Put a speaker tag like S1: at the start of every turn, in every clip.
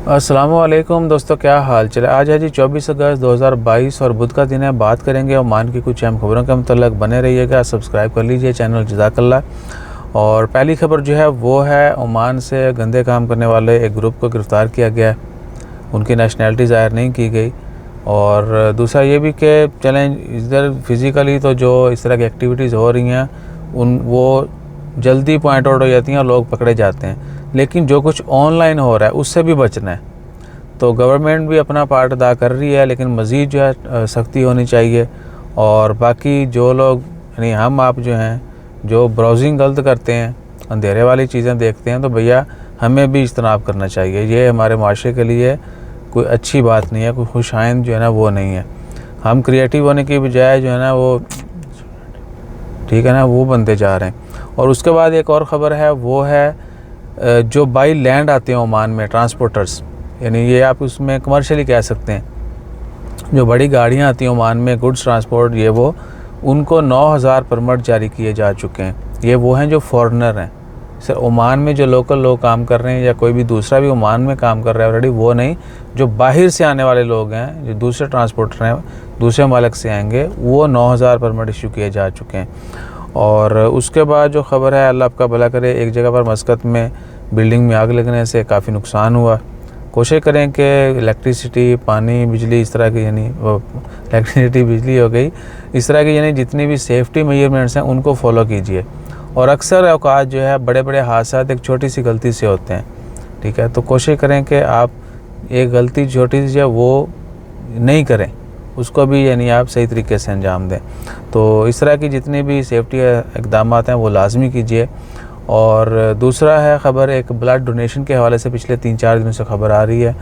S1: अस्सलामुअलैकुम दोस्तों, क्या हाल चल। आज है जी 24 अगस्त 2022 और बुध का दिन है। बात करेंगे ओमान की कुछ अहम खबरों के मतलब। बने रहिएगा, सब्सक्राइब कर लीजिए चैनल जज़ाकल्लाह। और पहली खबर जो है वो है ओमान से गंदे काम करने वाले एक ग्रुप को गिरफ़्तार किया गया है। उनकी नेशनैलिटी ज़ाहिर नहीं की गई। और दूसरा ये भी कि चलें इधर फिज़िकली तो जो इस तरह की एक्टिविटीज़ हो रही हैं वो जल्दी पॉइंट आउट हो जाती हैं और लोग पकड़े जाते हैं, लेकिन जो कुछ ऑनलाइन हो रहा है उससे भी बचना है। तो गवर्नमेंट भी अपना पार्ट अदा कर रही है, लेकिन मज़ीद जो है सख्ती होनी चाहिए। और बाकी जो लोग यानी हम आप जो हैं जो ब्राउजिंग गलत करते हैं, अंधेरे वाली चीज़ें देखते हैं, तो भैया हमें भी इज्तनाब करना चाहिए। ये हमारे माशरे के लिए कोई अच्छी बात नहीं है, कोई खुशाइंद जो है ना वो नहीं है। हम क्रिएटिव होने की बजाय जो है ना वो ठीक है ना वो बनते जा रहे हैं। और उसके बाद एक और ख़बर है, वो है जो बाई लैंड आते हैं ओमान में ट्रांसपोर्टर्स, यानी ये आप उसमें कमर्शियली कह सकते हैं। जो बड़ी गाड़ियाँ आती हैं ओमान में गुड्स ट्रांसपोर्ट, ये वो उनको 9000 परमिट जारी किए जा चुके हैं। ये वो हैं जो फॉरेनर हैं। सर ओमान में जो लोकल लोग काम कर रहे हैं या कोई भी दूसरा भी ओमान में काम कर रहा है ऑलरेडी, वो नहीं, जो बाहर से आने वाले लोग हैं, जो दूसरे ट्रांसपोर्टर हैं, दूसरे मालिक से आएंगे, वो 9000 परमिट इशू किए जा चुके हैं। और उसके बाद जो ख़बर है, अल्लाह आपका भला करे, एक जगह पर मस्कत में बिल्डिंग में आग लगने से काफ़ी नुकसान हुआ। कोशिश करें कि इलेक्ट्रिसिटी, पानी, बिजली इस तरह की, यानी इलेक्ट्रिसिटी बिजली हो गई, इस तरह की यानी जितनी भी सेफ्टी मेजरमेंट्स हैं उनको फॉलो कीजिए। और अक्सर औकात जो है बड़े बड़े हादसा एक छोटी सी गलती से होते हैं, ठीक है। तो कोशिश करें कि आप एक गलती छोटी सी है वो नहीं करें, उसको भी यानी आप सही तरीके से अंजाम दें। तो इस तरह की जितनी भी सेफ्टी इक़दाम हैं वो लाजमी कीजिए। और दूसरा है ख़बर, एक ब्लड डोनेशन के हवाले से पिछले 3-4 दिनों से ख़बर आ रही है।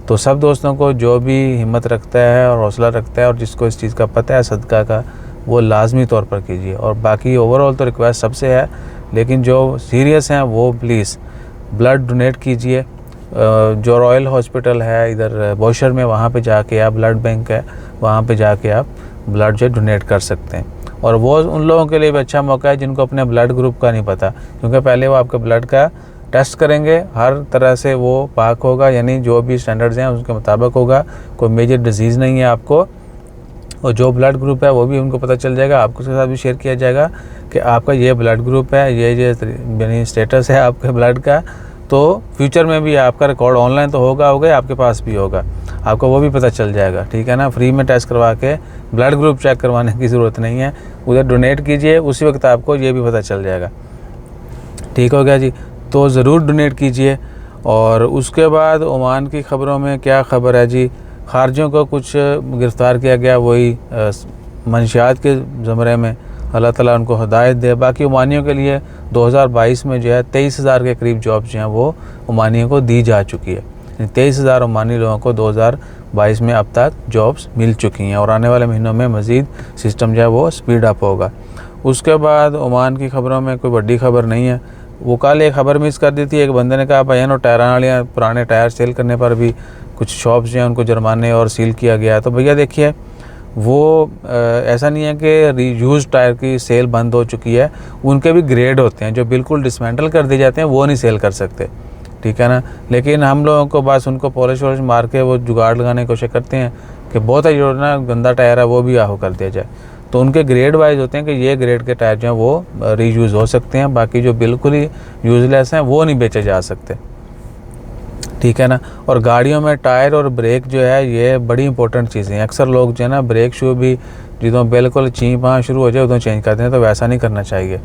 S1: तो सब दोस्तों को जो भी हिम्मत रखता है और हौसला रखता है और जिसको इस चीज़ का पता है सदका का, वो लाजमी तौर पर कीजिए। और बाकी ओवरऑल तो रिक्वेस्ट सबसे है, लेकिन जो सीरियस हैं वो प्लीज़ ब्लड डोनेट कीजिए। जो रॉयल हॉस्पिटल है इधर बोशर में, वहाँ पे जाके आप, ब्लड बैंक है वहाँ पे जाके आप ब्लड जो डोनेट कर सकते हैं। और वो उन लोगों के लिए भी अच्छा मौका है जिनको अपने ब्लड ग्रुप का नहीं पता, क्योंकि पहले वो आपके ब्लड का टेस्ट करेंगे, हर तरह से वो पाक होगा, यानी जो भी स्टैंडर्ड्स हैं उसके मुताबिक होगा, कोई मेजर डिजीज़ नहीं है आपको। और जो ब्लड ग्रुप है वो भी उनको पता चल जाएगा, आपके साथ भी शेयर किया जाएगा कि आपका ये ब्लड ग्रुप है, ये यानी स्टेटस है आपके ब्लड का। तो फ्यूचर में भी आपका रिकॉर्ड ऑनलाइन तो होगा आपके पास भी होगा, आपको वो भी पता चल जाएगा, ठीक है ना। फ्री में टेस्ट करवा के ब्लड ग्रुप चेक करवाने की ज़रूरत नहीं है, उधर डोनेट कीजिए, उसी वक्त आपको ये भी पता चल जाएगा। ठीक हो गया जी, तो ज़रूर डोनेट कीजिए। और उसके बाद ओमान की ख़बरों में क्या ख़बर है जी, खारजियों को कुछ गिरफ़्तार किया गया, वही मंशियात के ज़मरे में। अल्लाह ताला उनको हिदायत दे। बाकी ओमानियों के लिए 2022 में जो है 23,000 के करीब जॉब्स जो हैं वो ओमानियों को दी जा चुकी है। 23,000 ओमानी लोगों को 2022 में अब तक जॉब्स मिल चुकी हैं, और आने वाले महीनों में मज़ीद सिस्टम जो है वो स्पीड अप होगा। उसके बाद ओमान की ख़बरों में कोई बड़ी ख़बर नहीं है। वो कल एक ख़बर मिस कर दी थी, एक बंदे ने कहा भाई नो टायरां वालियाँ पुराने टायर सेल करने पर भी कुछ शॉप्स जो हैं उनको जुर्माने और सील किया गया है। तो भैया देखिए, वो ऐसा नहीं है कि रीयूज टायर की सेल बंद हो चुकी है, उनके भी ग्रेड होते हैं, जो बिल्कुल डिसमेंटल कर दिए जाते हैं वो नहीं सेल कर सकते, ठीक है ना। लेकिन हम लोगों को बस उनको पॉलिश वॉलिश मार के वो जुगाड़ लगाने की कोशिश करते हैं कि बहुत ही जो ना गंदा टायर है वो भी आहो कर दिया जाए। तो उनके ग्रेड वाइज होते हैं कि ये ग्रेड के टायर जो हैं वो रीयूज़ हो सकते हैं, बाकी जो बिल्कुल ही यूज़लेस हैं वो नहीं बेचे जा सकते, ठीक है ना। और गाड़ियों में टायर और ब्रेक जो है ये बड़ी इंपॉर्टेंट चीज़ें हैं। अक्सर लोग जो है ना ब्रेक शू भी जितों बिल्कुल चीं शुरू हो जाए उतों चेंज करते हैं, तो वैसा नहीं करना चाहिए,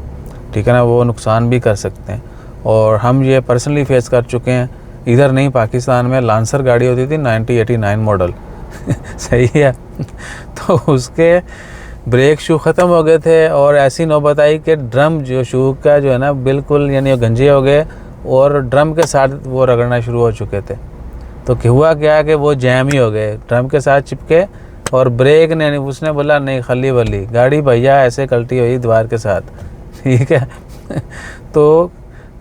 S1: ठीक है ना, वो नुकसान भी कर सकते हैं। और हम ये पर्सनली फेस कर चुके हैं। इधर नहीं, पाकिस्तान में लांसर गाड़ी होती थी 1989 मॉडल सही है तो उसके ब्रेक शू ख़त्म हो गए थे, और ऐसी नौबत आई कि ड्रम जो शू का जो है ना बिल्कुल यानी गंजे हो गए और ड्रम के साथ वो रगड़ना शुरू हो चुके थे। तो हुआ क्या कि वो जैम ही हो गए, ड्रम के साथ चिपके, और ब्रेक ने, उसने बोला नहीं खली बली गाड़ी भैया ऐसे कल्टी हुई दीवार के साथ, ठीक है तो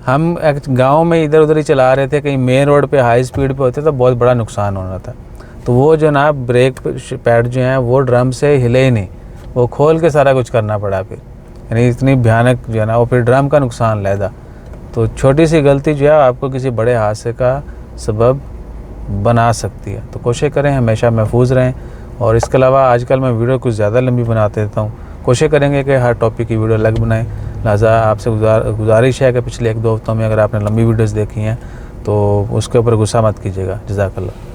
S1: हम गांव में इधर उधर ही चला रहे थे, कहीं मेन रोड पे हाई स्पीड पे होते तो बहुत बड़ा नुकसान होना था। तो वो जो ना ब्रेक पैड जो हैं वो ड्रम से हिले ही नहीं, वो खोल के सारा कुछ करना पड़ा फिर, यानी इतनी भयानक जो है ना वो फिर ड्रम का नुकसान लैदा। तो छोटी सी गलती जो है आपको किसी बड़े हादसे का सबब बना सकती है। तो कोशिश करें हमेशा महफूज रहें। और इसके अलावा आजकल मैं वीडियो कुछ ज़्यादा लंबी बना देता हूँ, कोशिश करेंगे कि हर टॉपिक की वीडियो अलग बनाएं। लिहाजा आपसे गुजारिश है कि पिछले 1-2 हफ्तों में अगर आपने लंबी वीडियोस देखी हैं तो उसके ऊपर गुस्सा मत कीजिएगा। जज़ाकल्लाह।